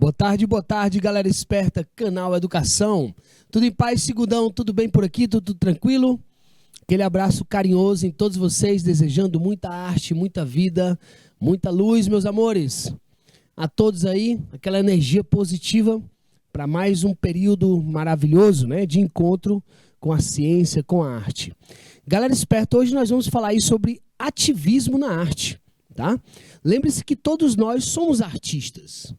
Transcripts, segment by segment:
Boa tarde, galera esperta, canal Educação. Tudo em paz, segundão, tudo bem por aqui, tudo tranquilo? Aquele abraço carinhoso em todos vocês, desejando muita arte, muita vida, muita luz, meus amores. A todos aí, aquela energia positiva para mais um período maravilhoso, né, de encontro com a ciência, com a arte. Galera esperta, hoje nós vamos falar aí sobre ativismo na arte, tá? Lembre-se que todos nós somos artistas.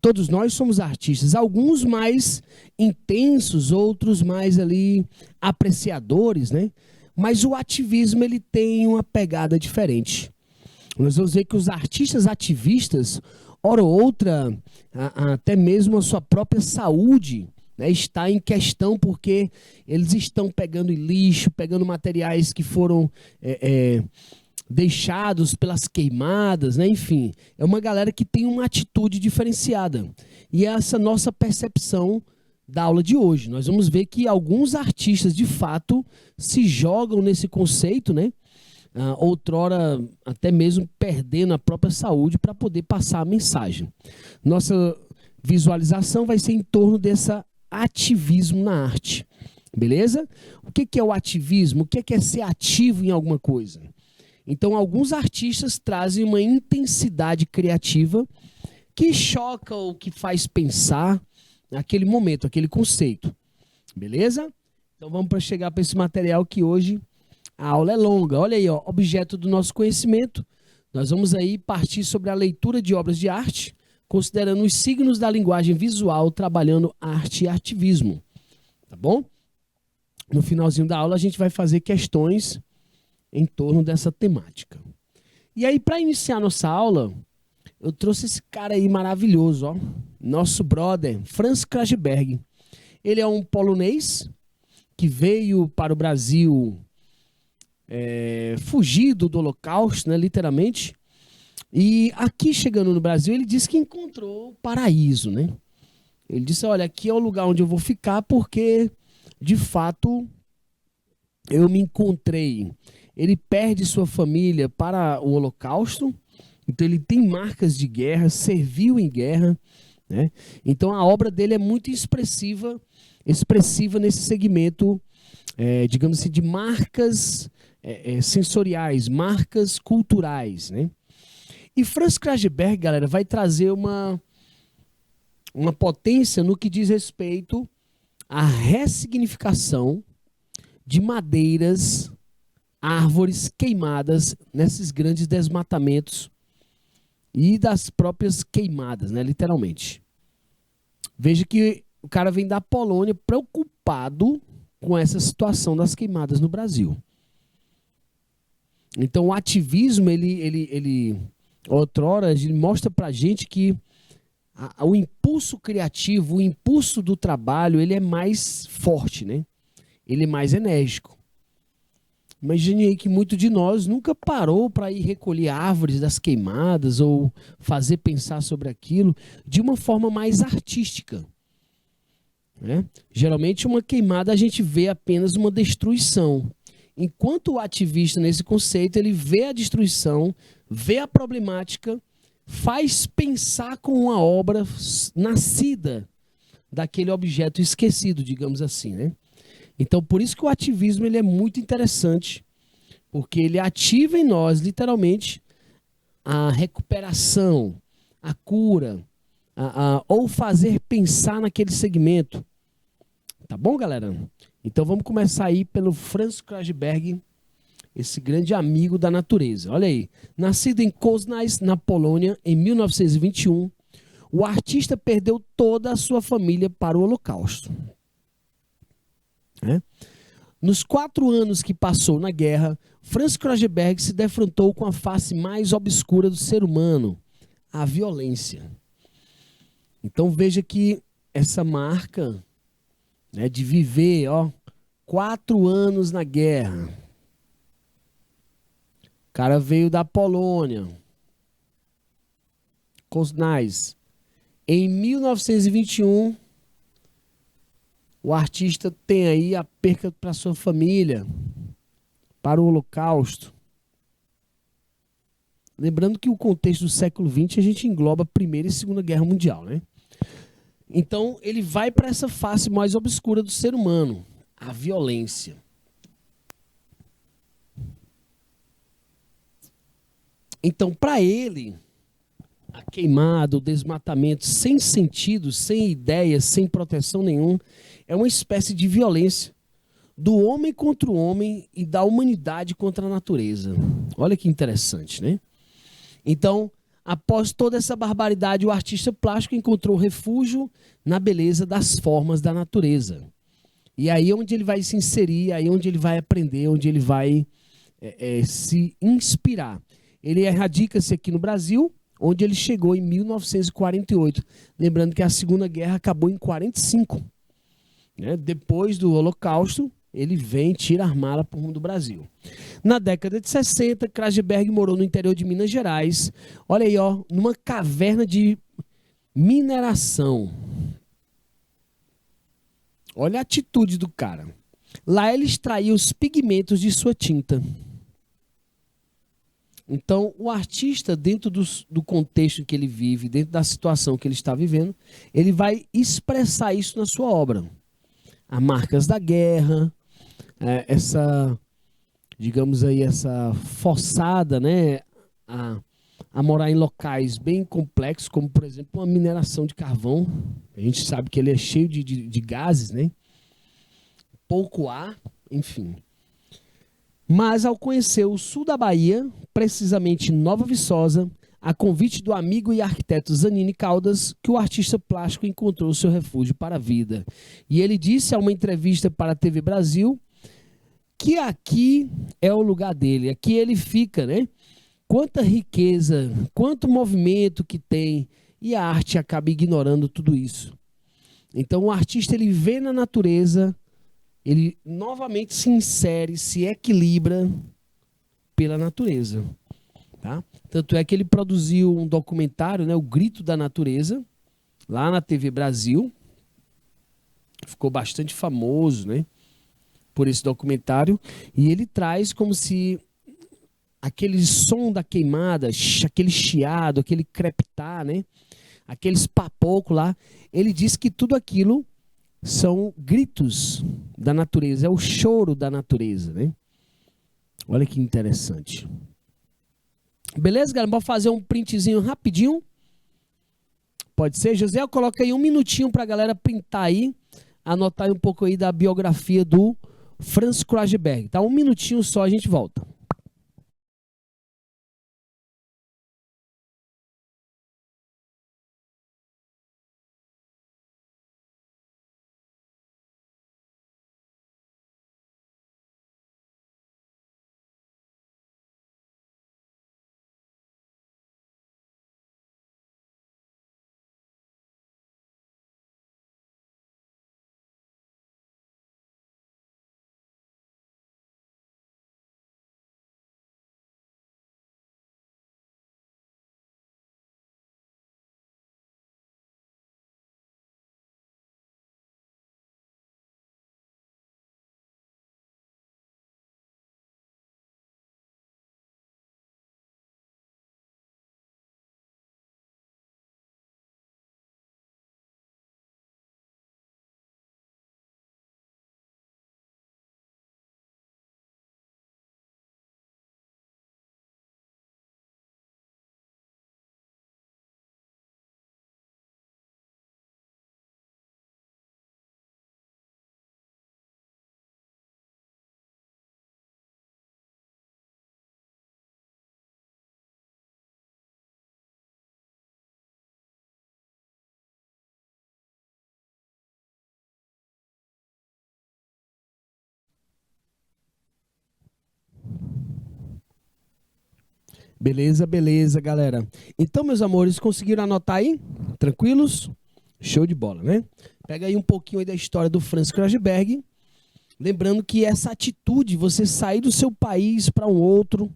Todos nós somos artistas, alguns mais intensos, outros mais ali apreciadores, né? Mas o ativismo ele tem uma pegada diferente. Nós vamos ver que os artistas ativistas, hora ou outra, até mesmo a sua própria saúde, né, está em questão porque eles estão pegando lixo, pegando materiais que foram deixados pelas queimadas, né? Enfim, é uma galera que tem uma atitude diferenciada. E essa nossa percepção da aula de hoje. Nós vamos ver que alguns artistas, de fato, se jogam nesse conceito, né? Outrora até mesmo perdendo a própria saúde para poder passar a mensagem. Nossa visualização vai ser em torno desse ativismo na arte. Beleza? O que é o ativismo? O que é ser ativo em alguma coisa? Então, alguns artistas trazem uma intensidade criativa que choca ou que faz pensar naquele momento, aquele conceito. Beleza? Então, vamos para chegar para esse material que hoje a aula é longa. Olha aí, ó, objeto do nosso conhecimento. Nós vamos aí partir sobre a leitura de obras de arte, considerando os signos da linguagem visual, trabalhando arte e ativismo. Tá bom? No finalzinho da aula, a gente vai fazer questões em torno dessa temática. E aí, para iniciar nossa aula, eu trouxe esse cara aí maravilhoso, ó, nosso brother, Franz Kranjberg. Ele é um polonês que veio para o Brasil fugido do Holocausto, né, literalmente. E aqui, chegando no Brasil, ele disse que encontrou o paraíso, né? Ele disse, olha, aqui é o lugar onde eu vou ficar porque, de fato, eu me encontrei. Ele perde sua família para o Holocausto, então ele tem marcas de guerra, serviu em guerra, né? Então a obra dele é muito expressiva nesse segmento, digamos assim, de marcas sensoriais, marcas culturais, né? E Franz Kranjberg, galera, vai trazer uma potência no que diz respeito à ressignificação de madeiras, árvores queimadas nesses grandes desmatamentos e das próprias queimadas, né, literalmente. Veja que o cara vem da Polônia preocupado com essa situação das queimadas no Brasil. Então o ativismo, ele outrora, ele mostra pra gente que o impulso criativo, o impulso do trabalho, ele é mais forte, né? Ele é mais enérgico. Imagine aí que muito de nós nunca parou para ir recolher árvores das queimadas ou fazer pensar sobre aquilo de uma forma mais artística, né? Geralmente uma queimada a gente vê apenas uma destruição. Enquanto o ativista nesse conceito, ele vê a destruição, vê a problemática, faz pensar com uma obra nascida daquele objeto esquecido, digamos assim, né? Então, por isso que o ativismo ele é muito interessante, porque ele ativa em nós, literalmente, a recuperação, a cura, ou fazer pensar naquele segmento. Tá bom, galera? Então, vamos começar aí pelo Franz Kranjberg, esse grande amigo da natureza. Olha aí, nascido em Koźle, na Polônia, em 1921, o artista perdeu toda a sua família para o Holocausto. Nos 4 anos que passou na guerra, Franz Kranjberg se defrontou com a face mais obscura do ser humano, a violência. Então veja que essa marca, né, de viver 4 anos na guerra. O cara veio da Polônia, Koźle. Em 1921, o artista tem aí a perca para sua família, para o Holocausto. Lembrando que o contexto do século XX a gente engloba a Primeira e Segunda Guerra Mundial, né? Então, ele vai para essa face mais obscura do ser humano, a violência. Então, para ele, a queimada, o desmatamento sem sentido, sem ideia, sem proteção nenhuma, é uma espécie de violência do homem contra o homem e da humanidade contra a natureza. Olha que interessante, né? Então, após toda essa barbaridade, o artista plástico encontrou refúgio na beleza das formas da natureza. E aí é onde ele vai se inserir, aí é onde ele vai aprender, onde ele vai se inspirar. Ele radica-se aqui no Brasil, onde ele chegou em 1948. Lembrando que a Segunda Guerra acabou em 1945. Né? Depois do Holocausto, ele vem, tira a mala para o rumo do Brasil. Na década de 60, Crageberg morou no interior de Minas Gerais. Olha aí, ó, numa caverna de mineração. Olha a atitude do cara. Lá ele extraía os pigmentos de sua tinta. Então, o artista, dentro do contexto que ele vive, dentro da situação que ele está vivendo, ele vai expressar isso na sua obra. As marcas da guerra, essa, digamos aí, essa forçada, né, a morar em locais bem complexos, como, por exemplo, uma mineração de carvão. A gente sabe que ele é cheio de gases, né? Pouco ar, enfim. Mas ao conhecer o sul da Bahia, precisamente Nova Viçosa, a convite do amigo e arquiteto Zanini Caldas, que o artista plástico encontrou seu refúgio para a vida. E ele disse a uma entrevista para a TV Brasil que aqui é o lugar dele, aqui ele fica, né? Quanta riqueza, quanto movimento que tem, e a arte acaba ignorando tudo isso. Então o artista, ele vê na natureza, ele novamente se insere, se equilibra pela natureza. Tá? Tanto é que ele produziu um documentário, né, O Grito da Natureza, lá na TV Brasil. Ficou bastante famoso, né, por esse documentário. E ele traz como se aquele som da queimada, aquele chiado, aquele crepitar, né, aqueles papocos lá, ele diz que tudo aquilo são gritos da natureza, é o choro da natureza, né? Olha que interessante. Beleza, galera? Vamos fazer um printzinho rapidinho. Pode ser? José, eu coloco aí um minutinho para a galera printar aí, anotar aí um pouco aí da biografia do Franz Crageberg. Tá? Um minutinho só, a gente volta. Beleza, beleza, galera. Então, meus amores, conseguiram anotar aí? Tranquilos? Show de bola, né? Pega aí um pouquinho aí da história do Franz Crageberg. Lembrando que essa atitude, você sair do seu país para um outro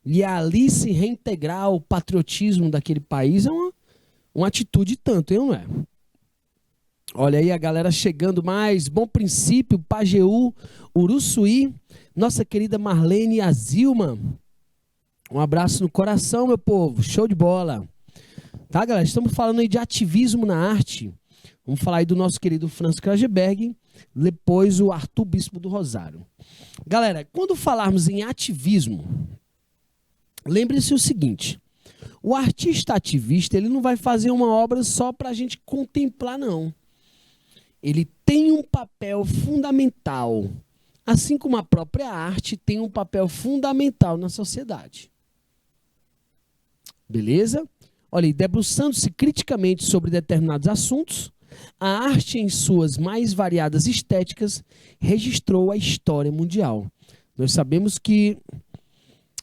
e ali se reintegrar ao patriotismo daquele país, é uma atitude tanto, hein, não é? Olha aí a galera chegando mais. Bom Princípio, Pajeú, Uruçuí, nossa querida Marlene Azilma. Um abraço no coração, meu povo. Show de bola. Tá, galera? Estamos falando aí de ativismo na arte. Vamos falar aí do nosso querido Franz Krageberg, depois o Arthur Bispo do Rosário. Galera, quando falarmos em ativismo, lembre-se o seguinte: o artista ativista, ele não vai fazer uma obra só para a gente contemplar, não. Ele tem um papel fundamental, assim como a própria arte tem um papel fundamental na sociedade. Beleza? Olha, e debruçando-se criticamente sobre determinados assuntos, a arte, em suas mais variadas estéticas, registrou a história mundial. Nós sabemos que,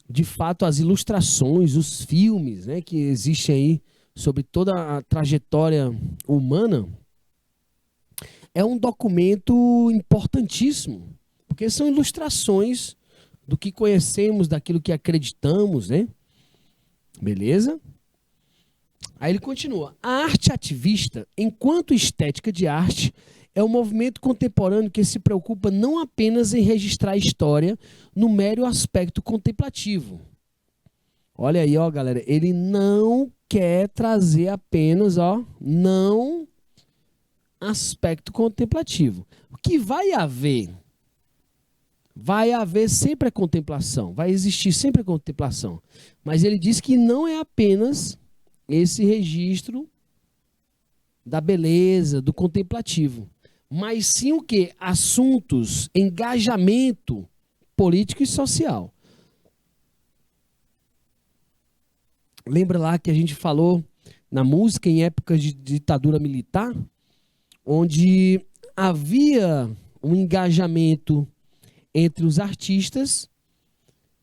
de fato, as ilustrações, os filmes, né, que existem aí sobre toda a trajetória humana, é um documento importantíssimo, porque são ilustrações do que conhecemos, daquilo que acreditamos, né? Beleza? Aí ele continua. A arte ativista, enquanto estética de arte, é um movimento contemporâneo que se preocupa não apenas em registrar a história no mero aspecto contemplativo. Olha aí, ó, galera, ele não quer trazer apenas, ó, não aspecto contemplativo. O que vai haver sempre a contemplação, vai existir sempre a contemplação. Mas ele diz que não é apenas esse registro da beleza, do contemplativo, mas sim o quê? Assuntos, engajamento político e social. Lembra lá que a gente falou na música em épocas de ditadura militar, onde havia um engajamento entre os artistas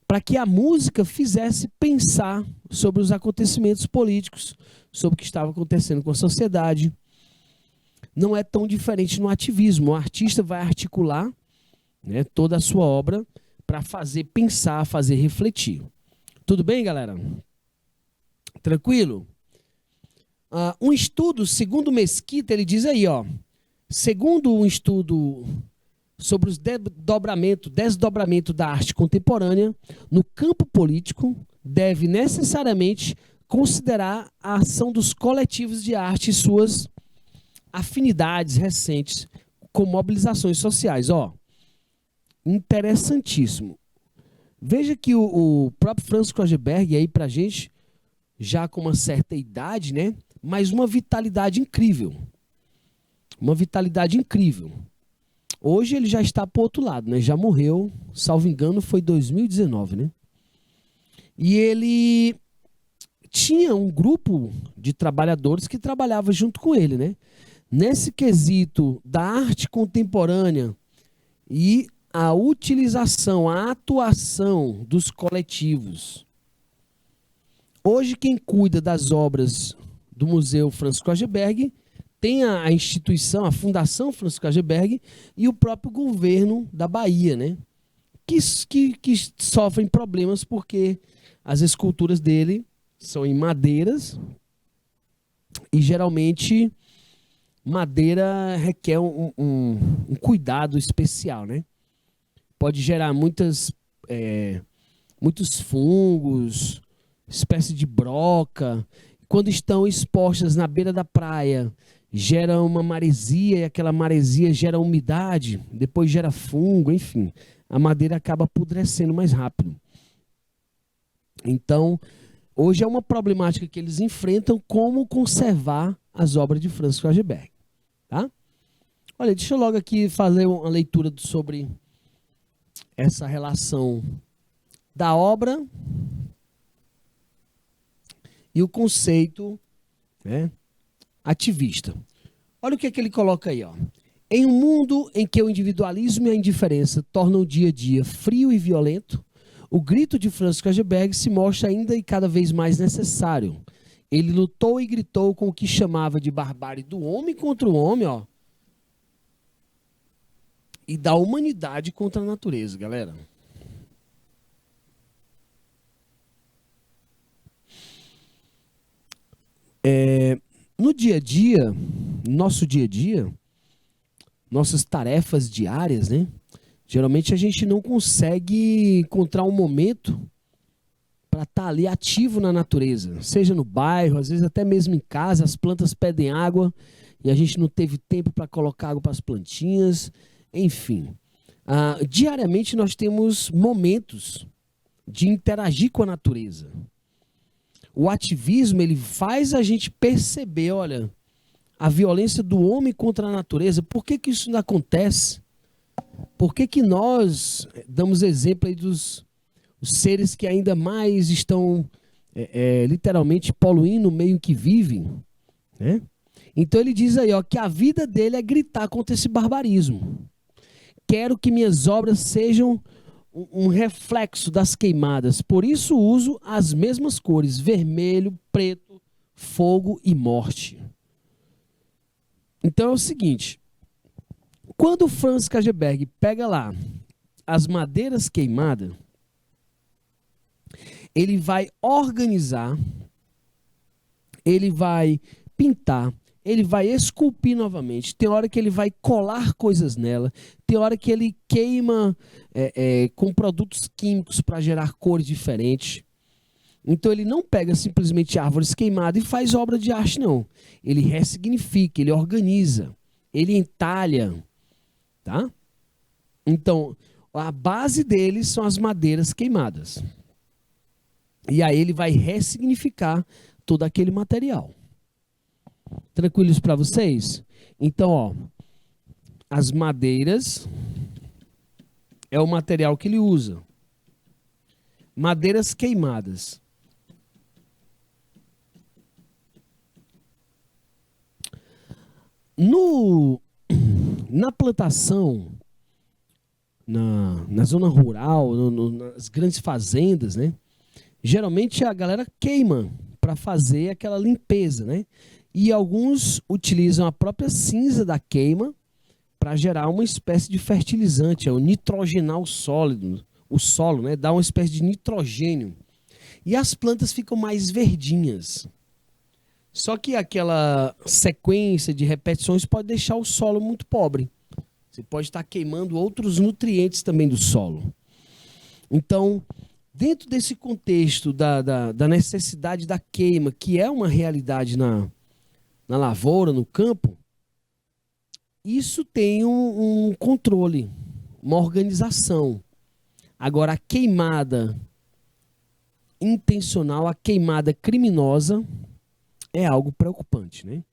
para que a música fizesse pensar sobre os acontecimentos políticos, sobre o que estava acontecendo com a sociedade. Não é tão diferente no ativismo. O artista vai articular, né, toda a sua obra para fazer pensar, fazer refletir. Tudo bem, galera? Tranquilo? Um estudo, segundo Mesquita, ele diz aí, ó, segundo um estudo sobre os desdobramento da arte contemporânea, no campo político, deve necessariamente considerar a ação dos coletivos de arte e suas afinidades recentes com mobilizações sociais. Ó, interessantíssimo. Veja que o próprio Franz Krageberg, aí pra gente, já com uma certa idade, né, mas uma vitalidade incrível. Uma vitalidade incrível. Hoje ele já está para o outro lado, né? Já morreu, salvo engano, foi 2019, né? E ele tinha um grupo de trabalhadores que trabalhava junto com ele, né? Nesse quesito da arte contemporânea e a utilização, a atuação dos coletivos. Hoje quem cuida das obras do Museu Franz Krageberg tem a instituição, a Fundação Franz Krageberg e o próprio governo da Bahia, né? Que sofrem problemas porque as esculturas dele são em madeiras e geralmente madeira requer um cuidado especial, né? Pode gerar muitos fungos, espécie de broca. Quando estão expostas na beira da praia, gera uma maresia e aquela maresia gera umidade, depois gera fungo, enfim. A madeira acaba apodrecendo mais rápido. Então, hoje é uma problemática que eles enfrentam, como conservar as obras de Franz Krageberg. Tá? Olha, deixa eu logo aqui fazer uma leitura sobre essa relação da obra e o conceito, né, ativista. Olha o que é que ele coloca aí, ó. Em um mundo em que o individualismo e a indiferença tornam o dia a dia frio e violento, o grito de Franz Krageberg se mostra ainda e cada vez mais necessário. Ele lutou e gritou com o que chamava de barbárie do homem contra o homem, ó, e da humanidade contra a natureza, galera. No dia a dia, nosso dia a dia, nossas tarefas diárias, né? Geralmente a gente não consegue encontrar um momento para estar ali ativo na natureza, seja no bairro, às vezes até mesmo em casa, as plantas pedem água e a gente não teve tempo para colocar água para as plantinhas, enfim. Diariamente nós temos momentos de interagir com a natureza. O ativismo, ele faz a gente perceber, olha, a violência do homem contra a natureza. Por que que isso não acontece? Por que que nós damos exemplo aí dos os seres que ainda mais estão literalmente poluindo o meio em que vivem, né? Então ele diz aí, ó, que a vida dele é gritar contra esse barbarismo. Quero que minhas obras sejam um reflexo das queimadas, por isso uso as mesmas cores, vermelho, preto, fogo e morte. Então é o seguinte, quando o Franz Kageberg pega lá as madeiras queimadas, ele vai organizar, ele vai pintar, ele vai esculpir novamente. Tem hora que ele vai colar coisas nela, tem hora que ele queima com produtos químicos para gerar cores diferentes. Então ele não pega simplesmente árvores queimadas e faz obra de arte, não. Ele ressignifica, ele organiza, ele entalha, tá? Então, a base dele são as madeiras queimadas. E aí ele vai ressignificar todo aquele material. Tranquilos para vocês? Então, ó, as madeiras é o material que ele usa. Madeiras queimadas. Na plantação, na zona rural, nas grandes fazendas, né? Geralmente a galera queima para fazer aquela limpeza, né? E alguns utilizam a própria cinza da queima para gerar uma espécie de fertilizante, o nitrogenar o solo, né? Dá uma espécie de nitrogênio. E as plantas ficam mais verdinhas. Só que aquela sequência de repetições pode deixar o solo muito pobre. Você pode estar queimando outros nutrientes também do solo. Então, dentro desse contexto da necessidade da queima, que é uma realidade na lavoura, no campo, isso tem um controle, uma organização. Agora, a queimada intencional, a queimada criminosa, é algo preocupante, né?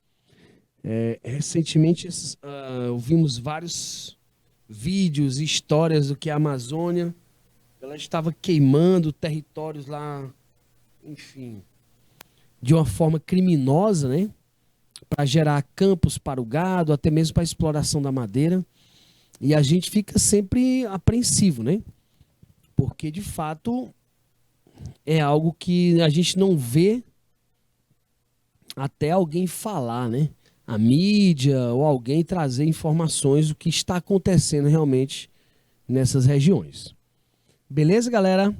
Recentemente, ouvimos vários vídeos e histórias do que a Amazônia, ela estava queimando territórios lá, enfim, de uma forma criminosa, né? Para gerar campos para o gado, até mesmo para a exploração da madeira. E a gente fica sempre apreensivo, né? Porque, de fato, é algo que a gente não vê até alguém falar, né? A mídia ou alguém trazer informações do que está acontecendo realmente nessas regiões. Beleza, galera?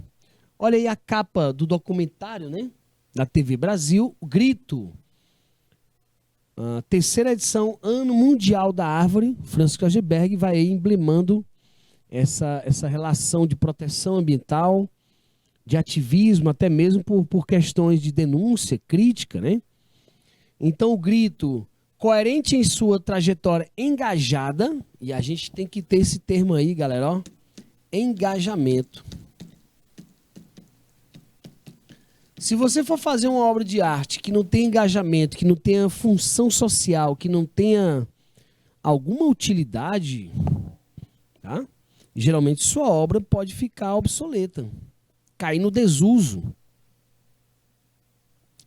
Olha aí a capa do documentário, né? Da TV Brasil, O Grito. Terceira edição, Ano Mundial da Árvore. Franz Kageberg vai aí emblemando essa relação de proteção ambiental, de ativismo, até mesmo por questões de denúncia, crítica, né? Então, o Grito, coerente em sua trajetória engajada, e a gente tem que ter esse termo aí, galera, ó, engajamento. Se você for fazer uma obra de arte que não tem engajamento, que não tenha função social, que não tenha alguma utilidade, tá? Geralmente sua obra pode ficar obsoleta, cair no desuso.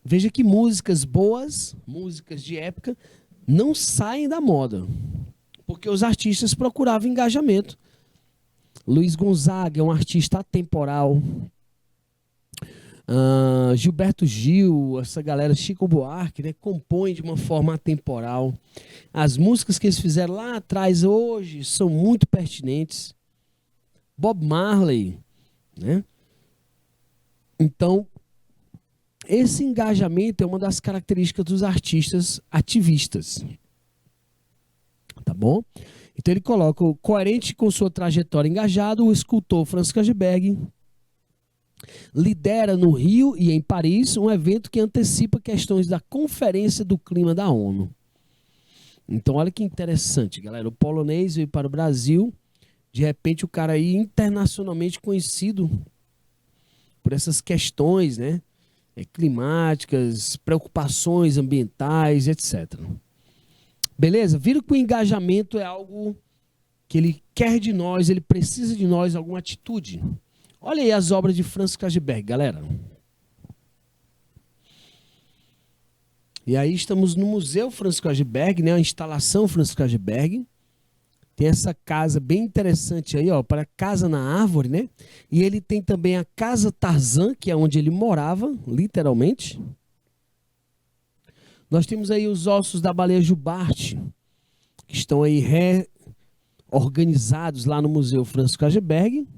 Veja que músicas boas, músicas de época, não saem da moda, porque os artistas procuravam engajamento. Luiz Gonzaga é um artista atemporal. Gilberto Gil, essa galera, Chico Buarque, né, compõe de uma forma atemporal. As músicas que eles fizeram lá atrás, hoje, são muito pertinentes. Bob Marley, né? Então, esse engajamento é uma das características dos artistas ativistas. Tá bom? Então ele coloca, coerente com sua trajetória engajada, o escultor Franz Kageberg lidera no Rio e em Paris um evento que antecipa questões da Conferência do Clima da ONU. Então, olha que interessante, galera. O polonês veio para o Brasil, de repente o cara aí internacionalmente conhecido por essas questões, né, climáticas, preocupações ambientais, etc. Beleza? Viram que o engajamento é algo que ele quer de nós, ele precisa de nós, alguma atitude. Olha aí as obras de Franz Kagberg, galera. E aí estamos no Museu Franz Kagberg, né, a instalação Franz Kagberg. Tem essa casa bem interessante aí, ó, para Casa na Árvore, né? E ele tem também a Casa Tarzan, que é onde ele morava, literalmente. Nós temos aí os ossos da baleia jubarte, que estão aí reorganizados lá no Museu Franz Kagberg.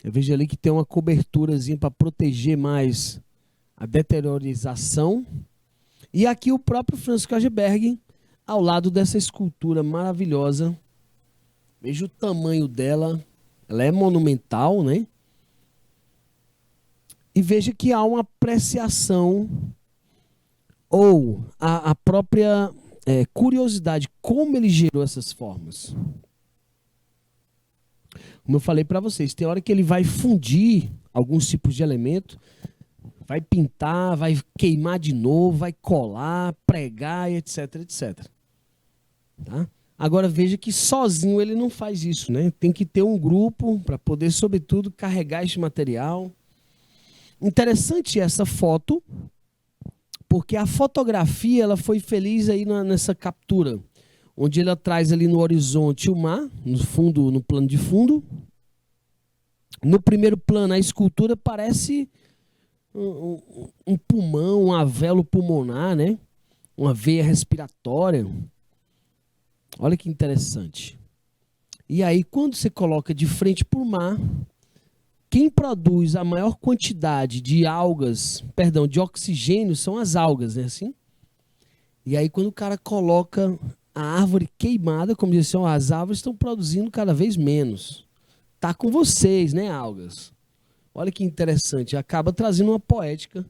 Eu vejo ali que tem uma coberturazinha para proteger mais a deteriorização. E aqui o próprio Franz Kagberg, ao lado dessa escultura maravilhosa. Veja o tamanho dela, ela é monumental, né? E veja que há uma apreciação ou a própria curiosidade, como ele gerou essas formas. Como eu falei para vocês, tem hora que ele vai fundir alguns tipos de elemento, vai pintar, vai queimar de novo, vai colar, pregar, etc, etc. Tá? Agora veja que sozinho ele não faz isso, né? Tem que ter um grupo para poder, sobretudo, carregar este material. Interessante essa foto, porque a fotografia ela foi feliz aí nessa captura, onde ela traz ali no horizonte o mar, no fundo, no plano de fundo. No primeiro plano a escultura parece um pulmão, um alvéolo pulmonar, né? Uma veia respiratória. Olha que interessante. E aí, quando você coloca de frente para o mar, quem produz a maior quantidade de algas, perdão, de oxigênio são as algas, né? Assim? E aí, quando o cara coloca a árvore queimada, como disse, as árvores estão produzindo cada vez menos. Tá com vocês, né, algas? Olha que interessante. Acaba trazendo uma poética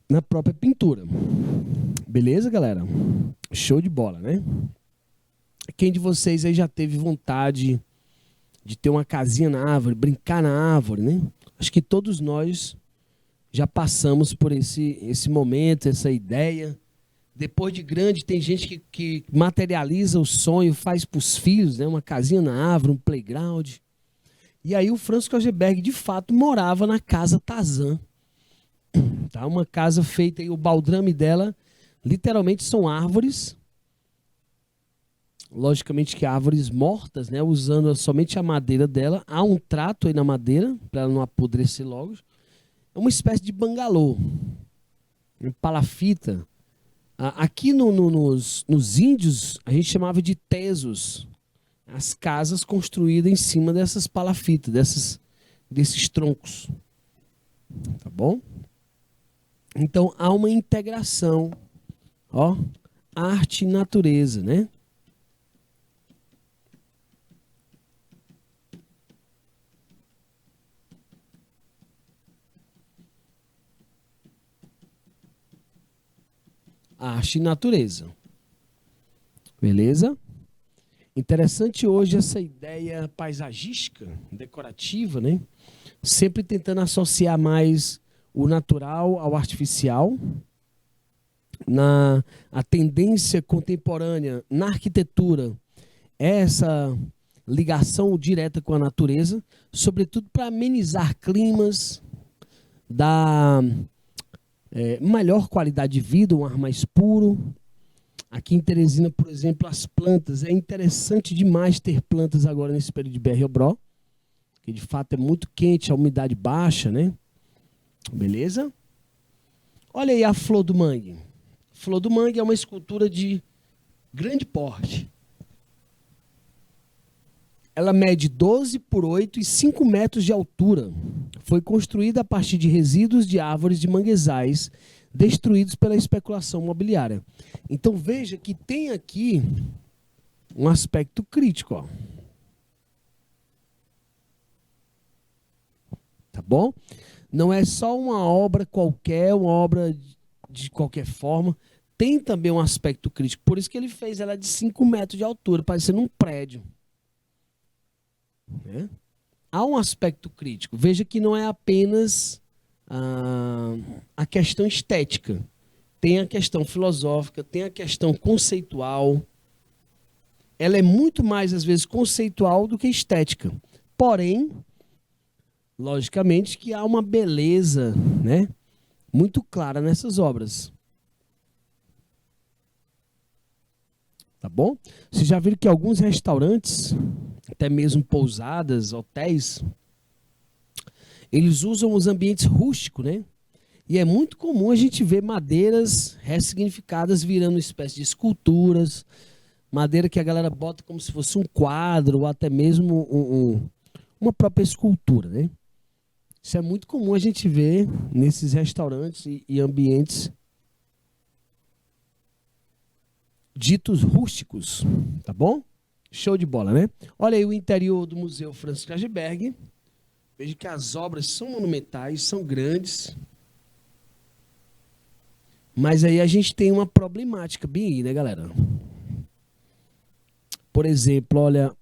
na própria pintura. Beleza, galera? Show de bola, né? Quem de vocês aí já teve vontade de ter uma casinha na árvore, brincar na árvore, né? Acho que todos nós já passamos por esse momento, essa ideia. Depois de grande, tem gente que materializa o sonho, faz para os filhos, né? Uma casinha na árvore, um playground. E aí o Franz Kagberg, de fato, morava na Casa Tarzan. Tá? Uma casa feita, aí, o baldrame dela literalmente são árvores, logicamente que árvores mortas, né, usando somente a madeira dela. Há um trato aí na madeira, para ela não apodrecer logo. É uma espécie de bangalô, um palafita. Aqui nos índios, a gente chamava de tesos, as casas construídas em cima dessas palafitas, desses troncos. Tá bom? Então, há uma integração. Ó, arte e natureza, né? Arte e natureza. Beleza? Interessante hoje essa ideia paisagística, decorativa, né? Sempre tentando associar mais o natural ao artificial. A tendência contemporânea na arquitetura é essa ligação direta com a natureza, sobretudo para amenizar climas, dar melhor qualidade de vida, um ar mais puro. Aqui em Teresina, por exemplo, as plantas. É interessante demais ter plantas agora nesse período de BR-Obró, que de fato é muito quente, a umidade baixa, né? Beleza? Olha aí a flor do mangue. Flor do Mangue é uma escultura de grande porte. Ela mede 12 por 8 e 5 metros de altura. Foi construída a partir de resíduos de árvores de manguezais destruídos pela especulação imobiliária. Então veja que tem aqui um aspecto crítico. Ó. tá bom? Não é só uma obra qualquer, uma obra de qualquer forma. Tem também um aspecto crítico. Por isso que ele fez ela de 5 metros de altura, parecendo um prédio. Né? Há um aspecto crítico. Veja que não é apenas a questão estética. Tem a questão filosófica, tem a questão conceitual. Ela é muito mais, às vezes, conceitual do que estética. Porém, logicamente que há uma beleza, né, muito clara nessas obras. Tá bom? Vocês já viram que alguns restaurantes, até mesmo pousadas, hotéis, eles usam os ambientes rústicos, né? E é muito comum a gente ver madeiras ressignificadas virando uma espécie de esculturas, madeira que a galera bota como se fosse um quadro ou até mesmo uma própria escultura, né? Isso é muito comum a gente ver nesses restaurantes e ambientes ditos rústicos, tá bom? Show de bola, né? Olha aí o interior do Museu Franz Krageberg. Veja que as obras são monumentais, são grandes. Mas aí a gente tem uma problemática bem aí, né, galera? Por exemplo, olha,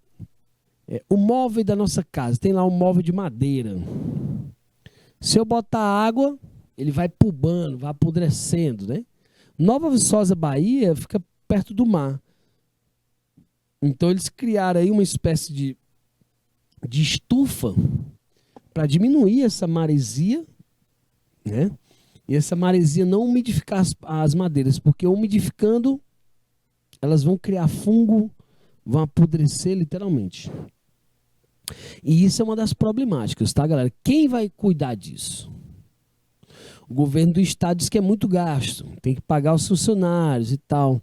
o móvel da nossa casa, tem lá um móvel de madeira. Se eu botar água, ele vai pubando, vai apodrecendo, né? Nova Viçosa, Bahia, fica perto do mar. Então eles criaram aí uma espécie de estufa para diminuir essa maresia, né? E essa maresia não umidificar as madeiras, porque umidificando, elas vão criar fungo, vão apodrecer literalmente. E isso é uma das problemáticas, tá, galera? Quem vai cuidar disso? O governo do estado diz que é muito gasto, tem que pagar os funcionários e tal.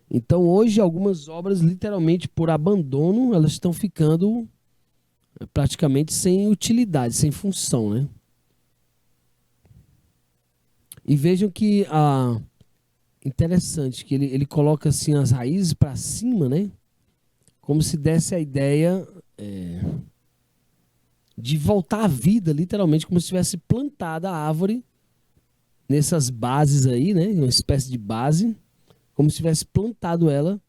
Então, hoje, algumas obras, literalmente, por abandono, elas estão ficando praticamente sem utilidade, sem função, né? E vejam que interessante que ele coloca assim as raízes para cima, né? Como se desse a ideia de voltar à vida, literalmente, como se tivesse plantada a árvore nessas bases aí, né? Uma espécie de base, como se tivesse plantado ela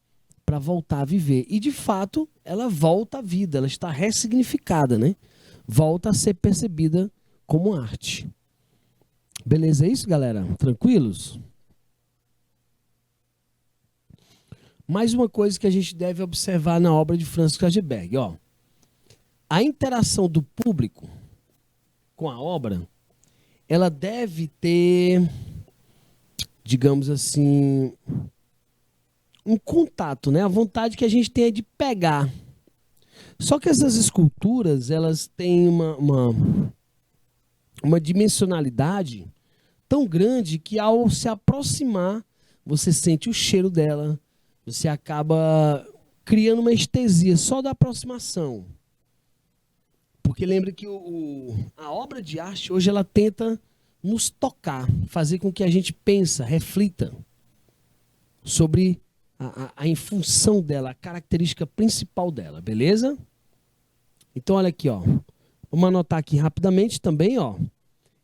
para voltar a viver. E de fato, ela volta à vida, ela está ressignificada, né? Volta a ser percebida como arte. Beleza, é isso, galera? Tranquilos? Mais uma coisa que a gente deve observar na obra de Franz Krageberg, ó. A interação do público com a obra, ela deve ter, digamos assim, um contato, né? A vontade que a gente tem é de pegar. Só que essas esculturas, elas têm uma dimensionalidade tão grande que ao se aproximar, você sente o cheiro dela, você acaba criando uma estesia só da aproximação. Porque lembra que a obra de arte hoje ela tenta nos tocar, fazer com que a gente pense, reflita sobre a função dela, a característica principal dela, beleza? Então olha aqui, ó. Vamos anotar aqui rapidamente também, ó.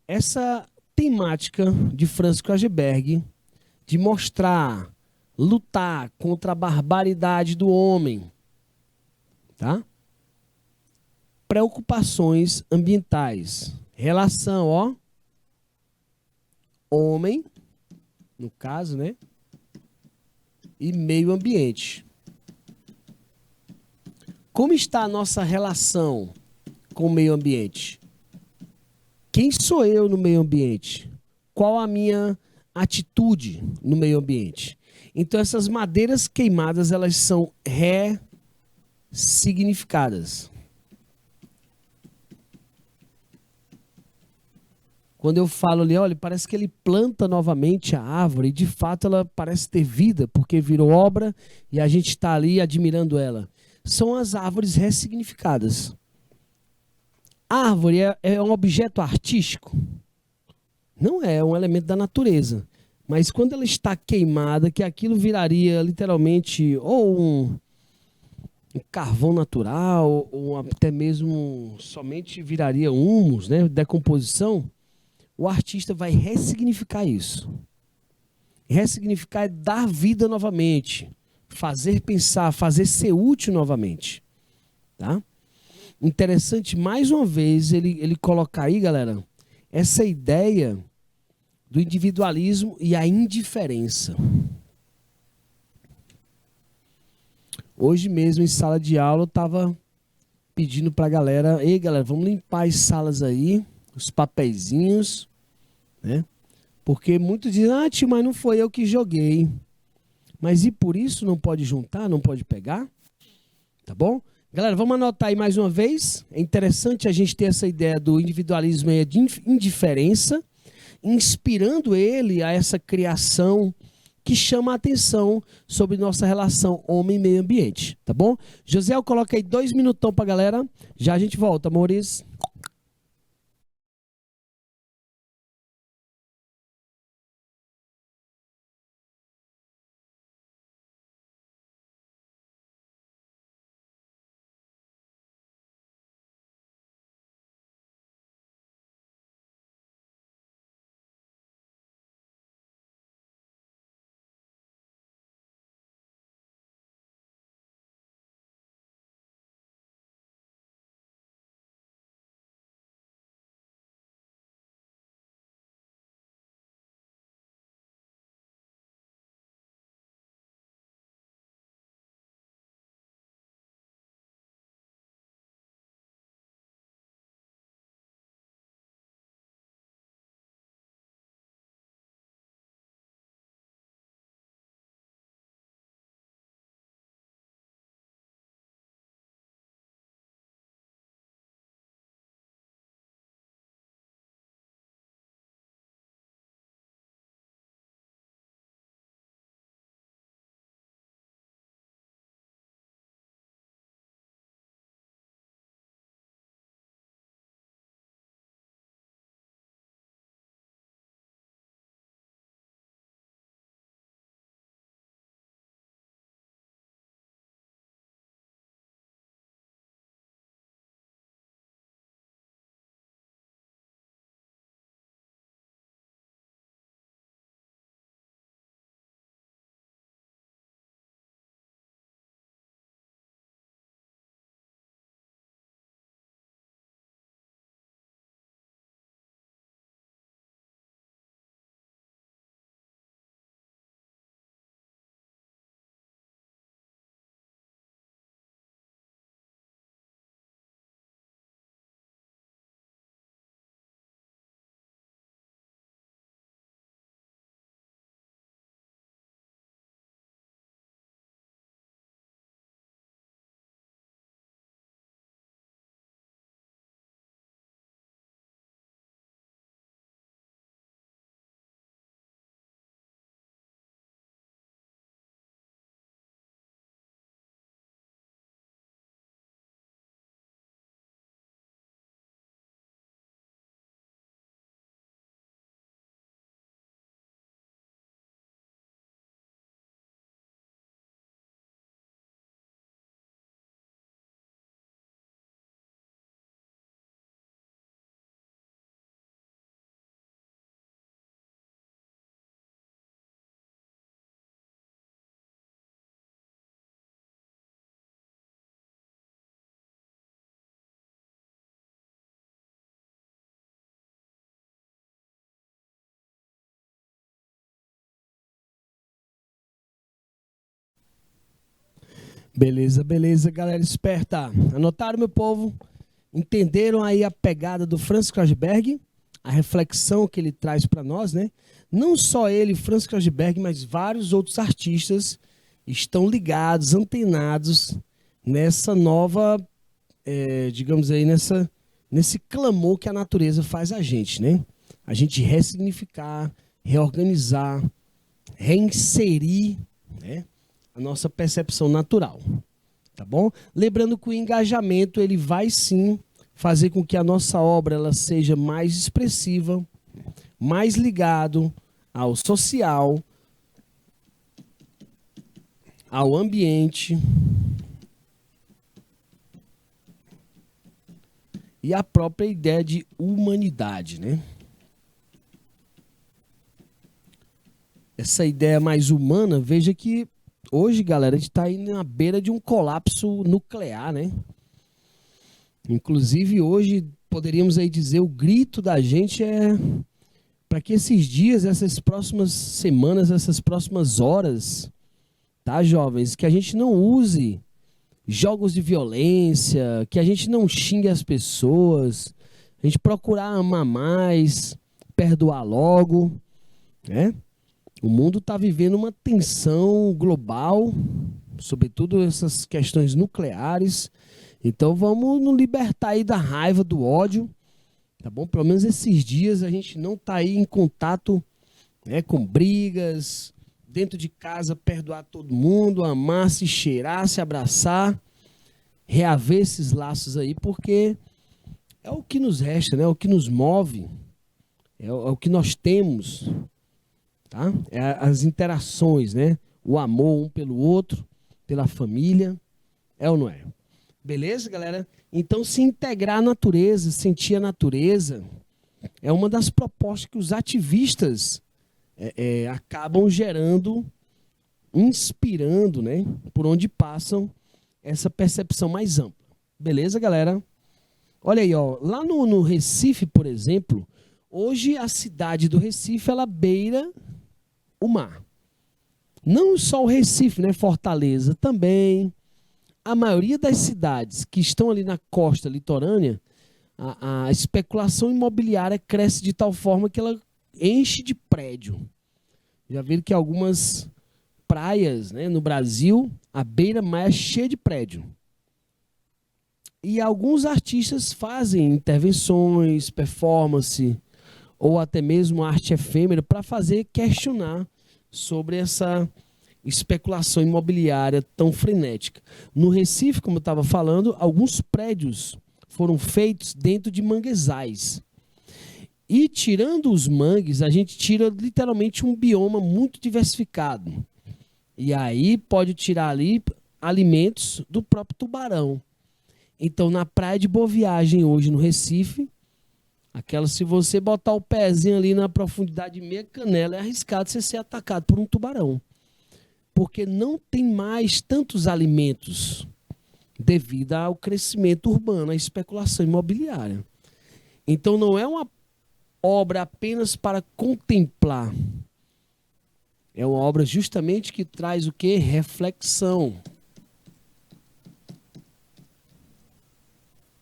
Essa temática de Franz Krageberg de mostrar, lutar contra a barbaridade do homem, tá? Preocupações ambientais, relação, ó, homem, no caso, né? E meio ambiente. Como está a nossa relação com o meio ambiente? Quem sou eu no meio ambiente? Qual a minha atitude no meio ambiente? Então essas madeiras queimadas, elas são ressignificadas. Quando eu falo ali, olha, parece que ele planta novamente a árvore e de fato ela parece ter vida, porque virou obra e a gente está ali admirando ela. São as árvores ressignificadas. A árvore é um objeto artístico? Não é, é um elemento da natureza. Mas quando ela está queimada, que aquilo viraria literalmente ou um carvão natural, ou até mesmo somente viraria humus, né? Decomposição, o artista vai ressignificar isso. Ressignificar é dar vida novamente, fazer pensar, fazer ser útil novamente. Tá? Interessante, mais uma vez, ele colocar aí, galera, essa ideia do individualismo e a indiferença. Hoje mesmo, em sala de aula, eu estava pedindo para a galera, ei, galera, vamos limpar as salas aí, os papeizinhos, né? Porque muitos dizem, ah, tio, mas não foi eu que joguei. Mas e por isso não pode juntar, não pode pegar? Tá bom? Galera, vamos anotar aí mais uma vez. É interessante a gente ter essa ideia do individualismo e de indiferença, inspirando ele a essa criação que chama a atenção sobre nossa relação homem-meio ambiente, tá bom? José, eu coloco aí 2 minutão pra galera. Já a gente volta, amores. Beleza, beleza, galera esperta. Anotaram, meu povo? Entenderam aí a pegada do Franz Kreuzberg? A reflexão que ele traz para nós, né? Não só ele, Franz Kreuzberg, mas vários outros artistas estão ligados, antenados nessa nova, digamos aí, nesse clamor que a natureza faz a gente, né? A gente ressignificar, reorganizar, reinserir, né, a nossa percepção natural, tá bom? Lembrando que o engajamento ele vai sim fazer com que a nossa obra ela seja mais expressiva, mais ligado ao social, ao ambiente, e a própria ideia de humanidade, né? Essa ideia mais humana, veja que hoje, galera, a gente está aí na beira de um colapso nuclear, né? Inclusive, hoje, poderíamos aí dizer, o grito da gente é para que esses dias, essas próximas semanas, essas próximas horas, tá, jovens, que a gente não use jogos de violência, que a gente não xingue as pessoas, a gente procurar amar mais, perdoar logo, né? O mundo está vivendo uma tensão global, sobretudo essas questões nucleares. Então vamos nos libertar aí da raiva, do ódio, tá bom? Pelo menos esses dias a gente não está aí em contato, né, com brigas, dentro de casa perdoar todo mundo, amar, se cheirar, se abraçar, reaver esses laços aí, porque é o que nos resta, né? É o que nos move, é o que nós temos. Tá? É as interações, né? O amor um pelo outro, pela família, é ou não é? Beleza, galera? Então, se integrar à natureza, sentir a natureza, é uma das propostas que os ativistas acabam gerando, inspirando, né? Por onde passam essa percepção mais ampla. Beleza, galera? Olha aí, ó, lá no Recife, por exemplo, hoje a cidade do Recife, ela beira o mar. Não só o Recife, né? Fortaleza também. A maioria das cidades que estão ali na costa litorânea, a especulação imobiliária cresce de tal forma que ela enche de prédio. Já viram que algumas praias, né, no Brasil, a beira-mar é cheia de prédio. E alguns artistas fazem intervenções, performance, ou até mesmo arte efêmera, para fazer questionar sobre essa especulação imobiliária tão frenética. No Recife, como eu estava falando, alguns prédios foram feitos dentro de manguezais. E tirando os mangues, a gente tira literalmente um bioma muito diversificado. E aí pode tirar ali alimentos do próprio tubarão. Então, na praia de Boa Viagem, hoje no Recife, aquela, se você botar o pezinho ali na profundidade de meia canela, é arriscado você ser atacado por um tubarão. Porque não tem mais tantos alimentos devido ao crescimento urbano, à especulação imobiliária. Então não é uma obra apenas para contemplar. É uma obra justamente que traz o quê? Reflexão.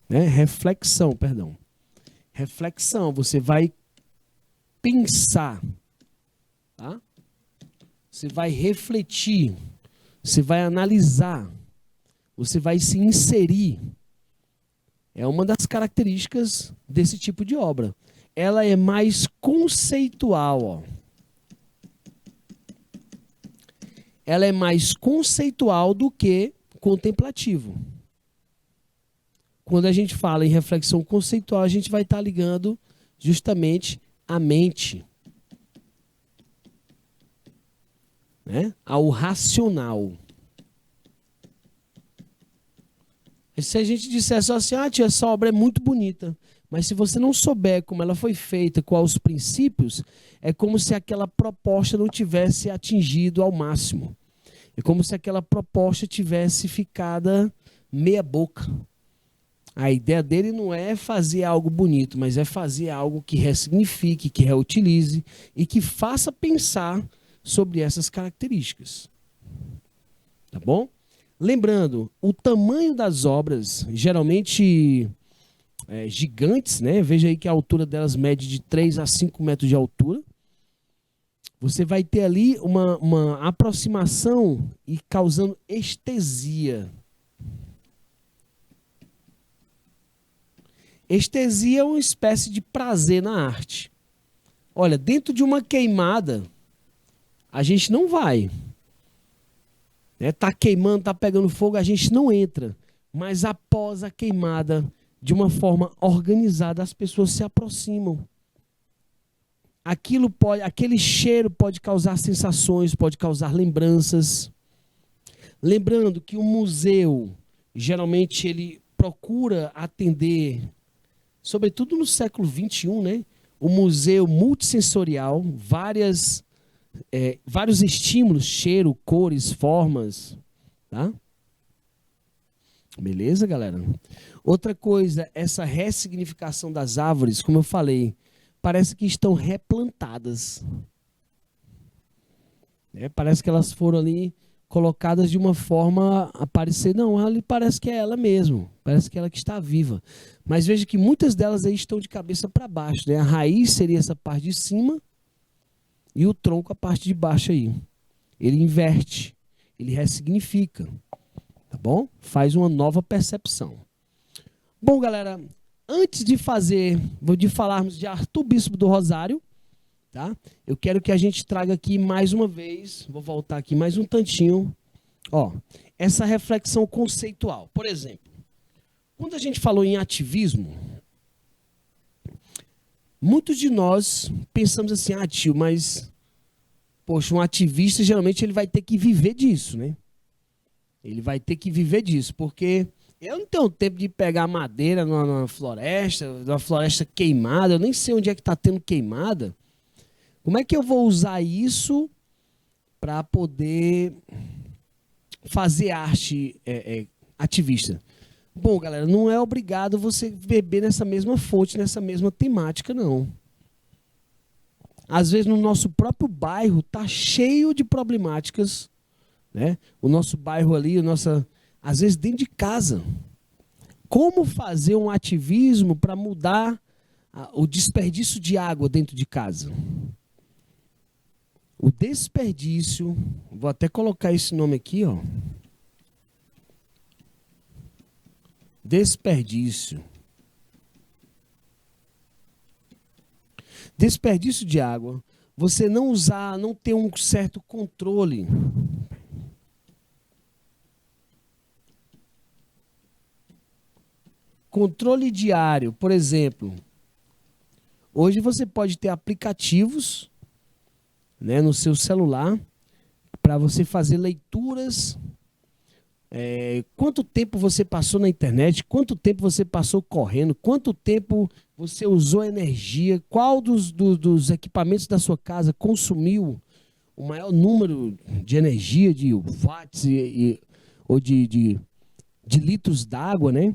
Reflexão, perdão. Reflexão, você vai pensar, tá? Você vai refletir, você vai analisar, você vai se inserir. É uma das características desse tipo de obra. Ela é mais conceitual, ó. Ela é mais conceitual do que contemplativo. Quando a gente fala em reflexão conceitual, a gente vai estar ligando justamente a mente, né, ao racional. E se a gente dissesse assim, tia, essa obra é muito bonita, mas se você não souber como ela foi feita, quais os princípios, é como se aquela proposta não tivesse atingido ao máximo. É como se aquela proposta tivesse ficado meia boca. A ideia dele não é fazer algo bonito, mas é fazer algo que ressignifique, que reutilize e que faça pensar sobre essas características. Tá bom? Lembrando, o tamanho das obras, geralmente gigantes, né? Veja aí que a altura delas mede de 3 a 5 metros de altura. Você vai ter ali uma aproximação e causando estesia. Estesia é uma espécie de prazer na arte. Olha, dentro de uma queimada, a gente não vai. Tá queimando, tá pegando fogo, a gente não entra. Mas após a queimada, de uma forma organizada, as pessoas se aproximam. Aquele cheiro pode causar sensações, pode causar lembranças. Lembrando que o museu, geralmente, ele procura atender sobretudo no século XXI, né? O museu multissensorial, vários estímulos, cheiro, cores, formas, tá? Beleza, galera? Outra coisa, essa ressignificação das árvores, como eu falei, parece que estão replantadas. Parece que elas foram ali colocadas de uma forma a parecer, não, ali parece que é ela mesmo, parece que é ela que está viva. Mas veja que muitas delas aí estão de cabeça para baixo, né? A raiz seria essa parte de cima e o tronco a parte de baixo aí. Ele inverte, ele ressignifica, tá bom? Faz uma nova percepção. Bom, galera, antes de falarmos de Arthur Bispo do Rosário, tá? Eu quero que a gente traga aqui mais uma vez, vou voltar aqui mais um tantinho, ó, essa reflexão conceitual. Por exemplo, quando a gente falou em ativismo, muitos de nós pensamos assim, tio, mas, poxa, um ativista geralmente ele vai ter que viver disso, né? Ele vai ter que viver disso, porque eu não tenho tempo de pegar madeira numa floresta queimada, eu nem sei onde é que está tendo queimada. Como é que eu vou usar isso para poder fazer arte ativista? Bom, galera, não é obrigado você beber nessa mesma fonte, nessa mesma temática, não. Às vezes no nosso próprio bairro está cheio de problemáticas, né? O nosso bairro ali, às vezes dentro de casa. Como fazer um ativismo para mudar o desperdício de água dentro de casa? O desperdício, vou até colocar esse nome aqui, ó. Desperdício. Desperdício de água. Você não ter um certo controle. Controle diário, por exemplo. Hoje você pode ter aplicativos, né, no seu celular para você fazer leituras. Quanto tempo você passou na internet, quanto tempo você passou correndo, quanto tempo você usou energia, qual dos equipamentos da sua casa consumiu o maior número de energia, de watts ou de litros d'água, né?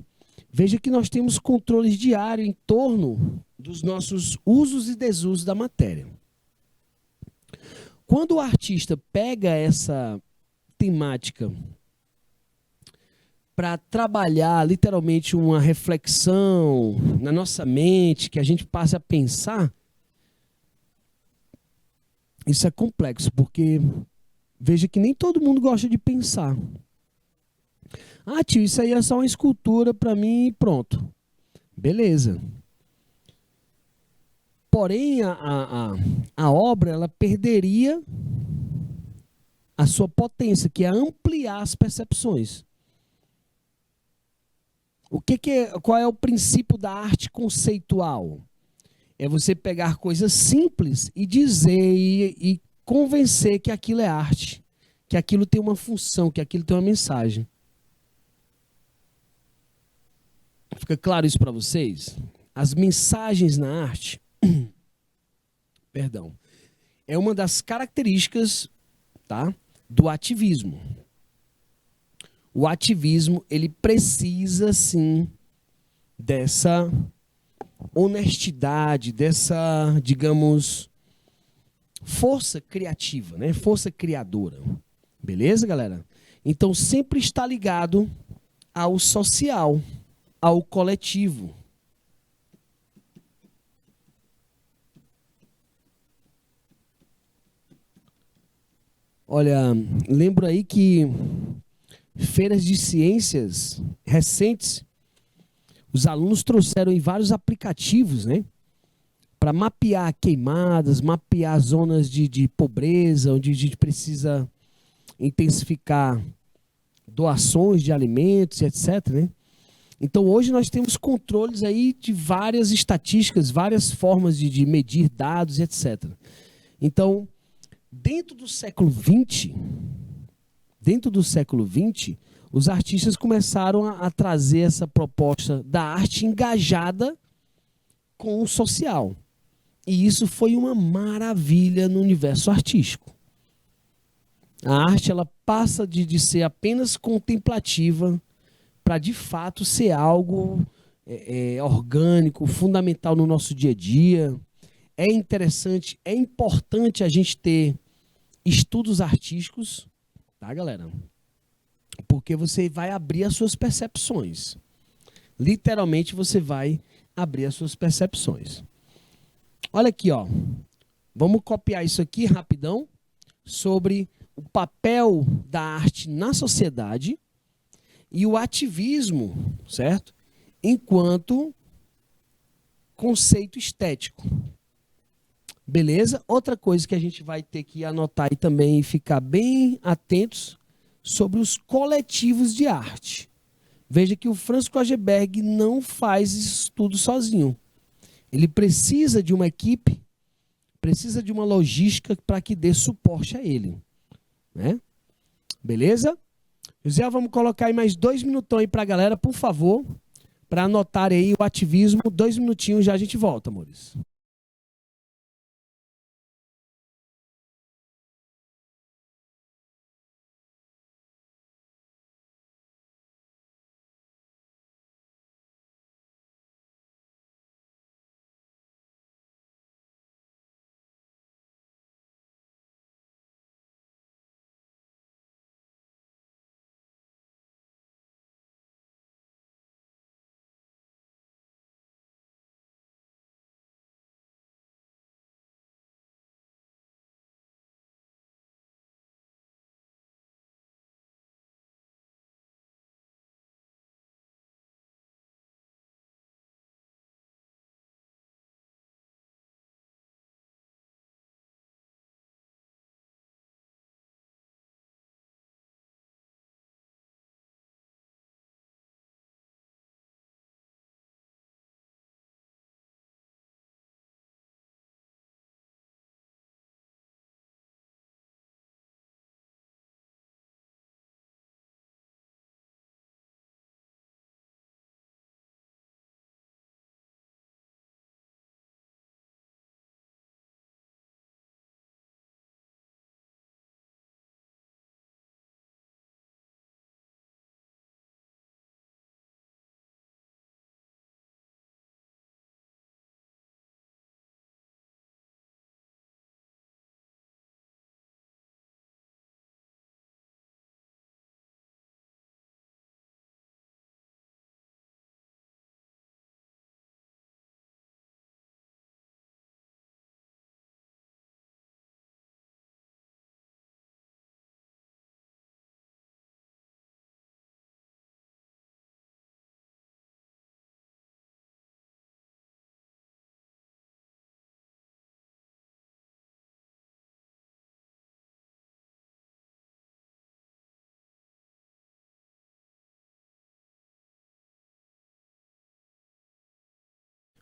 Veja que nós temos controles diários em torno dos nossos usos e desusos da matéria. Quando o artista pega essa temática para trabalhar literalmente uma reflexão na nossa mente, que a gente passe a pensar, isso é complexo, porque veja que nem todo mundo gosta de pensar. Tio, isso aí é só uma escultura para mim e pronto. Beleza. Porém, a obra ela perderia a sua potência, que é ampliar as percepções. Qual é o princípio da arte conceitual? É você pegar coisas simples e dizer e convencer que aquilo é arte, que aquilo tem uma função, que aquilo tem uma mensagem. Fica claro isso para vocês? As mensagens na arte, perdão, é uma das características, tá, do ativismo. O ativismo, ele precisa, sim, dessa honestidade, dessa, digamos, força criativa, né? Força criadora. Beleza, galera? Então, sempre está ligado ao social, ao coletivo. Olha, lembro aí que feiras de ciências recentes, os alunos trouxeram em vários aplicativos, né, para mapear queimadas, mapear zonas de pobreza, onde a gente precisa intensificar doações de alimentos, etc., né? Então, hoje nós temos controles aí de várias estatísticas, várias formas de medir dados, etc. Então, dentro do século XX, os artistas começaram a trazer essa proposta da arte engajada com o social. E isso foi uma maravilha no universo artístico. A arte, ela passa de ser apenas contemplativa para de fato ser algo orgânico, fundamental no nosso dia a dia. É interessante, é importante a gente ter estudos artísticos, tá, galera? Porque você vai abrir as suas percepções. Literalmente você vai abrir as suas percepções. Olha aqui, ó. Vamos copiar isso aqui rapidão sobre o papel da arte na sociedade e o ativismo, certo? Enquanto conceito estético. Beleza? Outra coisa que a gente vai ter que anotar aí também e ficar bem atentos sobre os coletivos de arte. Veja que o Franz Kogelberg não faz isso tudo sozinho. Ele precisa de uma equipe, precisa de uma logística para que dê suporte a ele. Né? Beleza? José, vamos colocar aí mais 2 minutões aí para a galera, por favor, para anotar aí o ativismo. 2 minutinhos, já a gente volta, amores.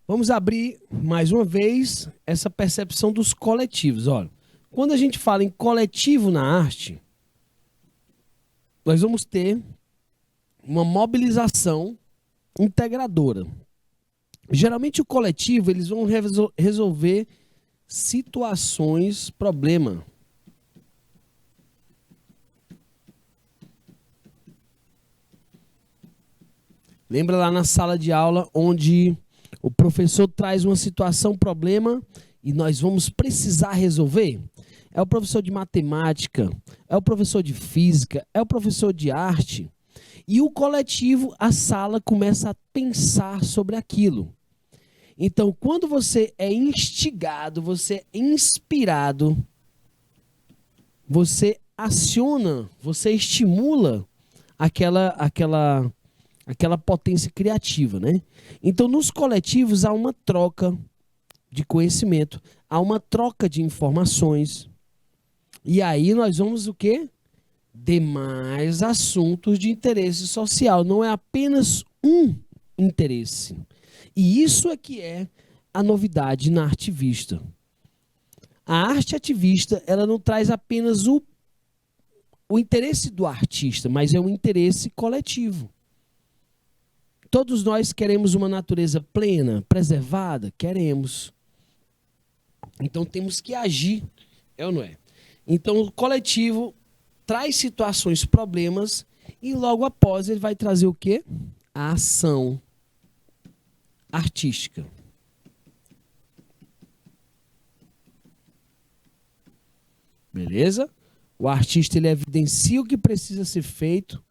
Vamos abrir mais uma vez essa percepção dos coletivos. Olha, quando a gente fala em coletivo na arte, nós vamos ter uma mobilização integradora. Geralmente o coletivo, eles vão resolver situações, problema. Lembra lá na sala de aula onde o professor traz uma situação, problema, e nós vamos precisar resolver? É o professor de matemática, é o professor de física, é o professor de arte. E o coletivo, a sala, começa a pensar sobre aquilo. Então, quando você é instigado, você é inspirado, você aciona, você estimula aquela potência criativa, né? Então, nos coletivos há uma troca de conhecimento, há uma troca de informações. E aí nós vamos o quê? Demais assuntos de interesse social. Não é apenas um interesse. E isso é que é a novidade na arte vista. A arte ativista, ela não traz apenas o interesse do artista, mas é um interesse coletivo. Todos nós queremos uma natureza plena, preservada? Queremos. Então temos que agir, é ou não é? Então o coletivo traz situações, problemas, e logo após ele vai trazer o quê? A ação artística. Beleza? O artista ele evidencia o que precisa ser feito,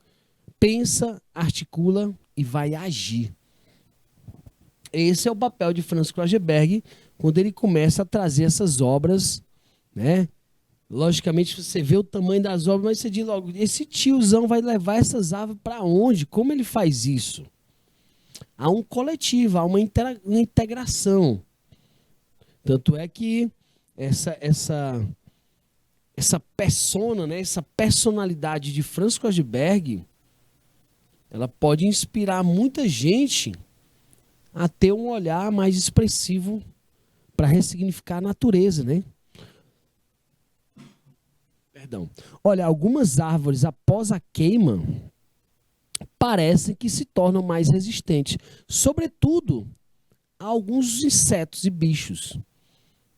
pensa, articula e vai agir. Esse é o papel de Franz Kroeger quando ele começa a trazer essas obras, né? Logicamente você vê o tamanho das obras, mas você diz logo, esse tiozão vai levar essas árvores para onde? Como ele faz isso? Há um coletivo, há uma integração. Tanto é que essa persona, né, essa personalidade de Franz Kroeger, ela pode inspirar muita gente a ter um olhar mais expressivo para ressignificar a natureza, né? Perdão. Olha, algumas árvores após a queima parecem que se tornam mais resistentes, sobretudo a alguns insetos e bichos,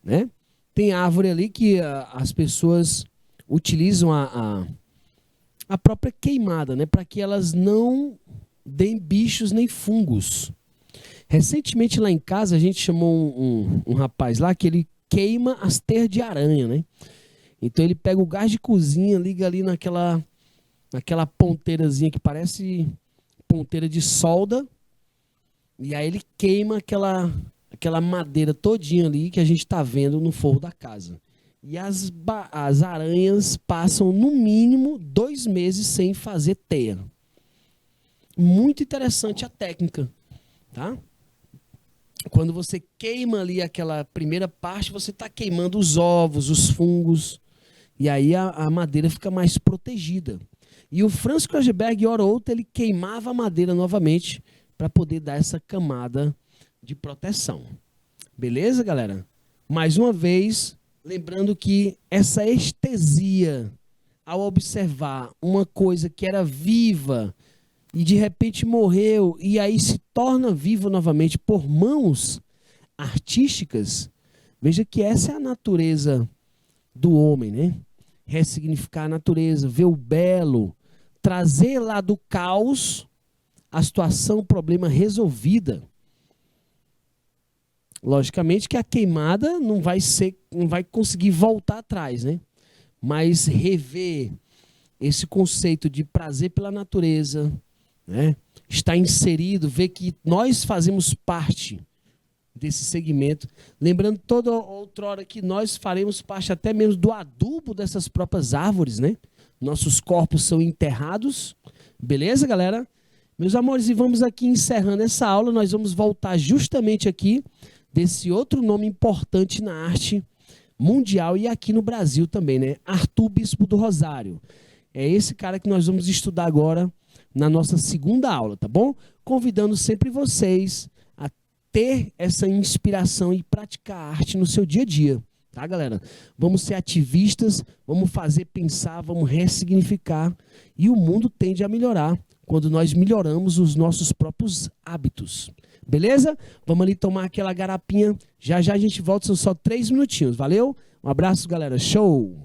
né? Tem árvore ali que as pessoas utilizam a própria queimada, né, para que elas não deem bichos nem fungos. Recentemente lá em casa a gente chamou um rapaz lá que ele queima as teias de aranha, né? Então ele pega o gás de cozinha, liga ali naquela ponteirazinha que parece ponteira de solda, e aí ele queima aquela madeira todinha ali que a gente está vendo no forro da casa. E as aranhas passam no mínimo 2 meses sem fazer teia. Muito interessante a técnica, tá? Quando você queima ali aquela primeira parte, você está queimando os ovos, os fungos, e aí a madeira fica mais protegida. E o Franz Kroeger, hora ou outra, ele queimava a madeira novamente para poder dar essa camada de proteção. Beleza, galera? Mais uma vez, lembrando que essa estesia, ao observar uma coisa que era viva e de repente morreu e aí se torna viva novamente por mãos artísticas, veja que essa é a natureza do homem, né? Ressignificar a natureza, ver o belo, trazer lá do caos a situação, o problema resolvida. Logicamente que a queimada não vai conseguir voltar atrás, né? Mas rever esse conceito de prazer pela natureza, né? Está inserido, ver que nós fazemos parte desse segmento. Lembrando toda outrora que nós faremos parte até mesmo do adubo dessas próprias árvores, né? Nossos corpos são enterrados. Beleza, galera? Meus amores, e vamos aqui encerrando essa aula. Nós vamos voltar justamente aqui desse outro nome importante na arte mundial e aqui no Brasil também, né? Arthur Bispo do Rosário. É esse cara que nós vamos estudar agora na nossa segunda aula, tá bom? Convidando sempre vocês a ter essa inspiração e praticar arte no seu dia a dia, tá, galera? Vamos ser ativistas, vamos fazer pensar, vamos ressignificar, e o mundo tende a melhorar quando nós melhoramos os nossos próprios hábitos. Beleza? Vamos ali tomar aquela garapinha. Já já a gente volta, são só 3 minutinhos. Valeu? Um abraço, galera. Show!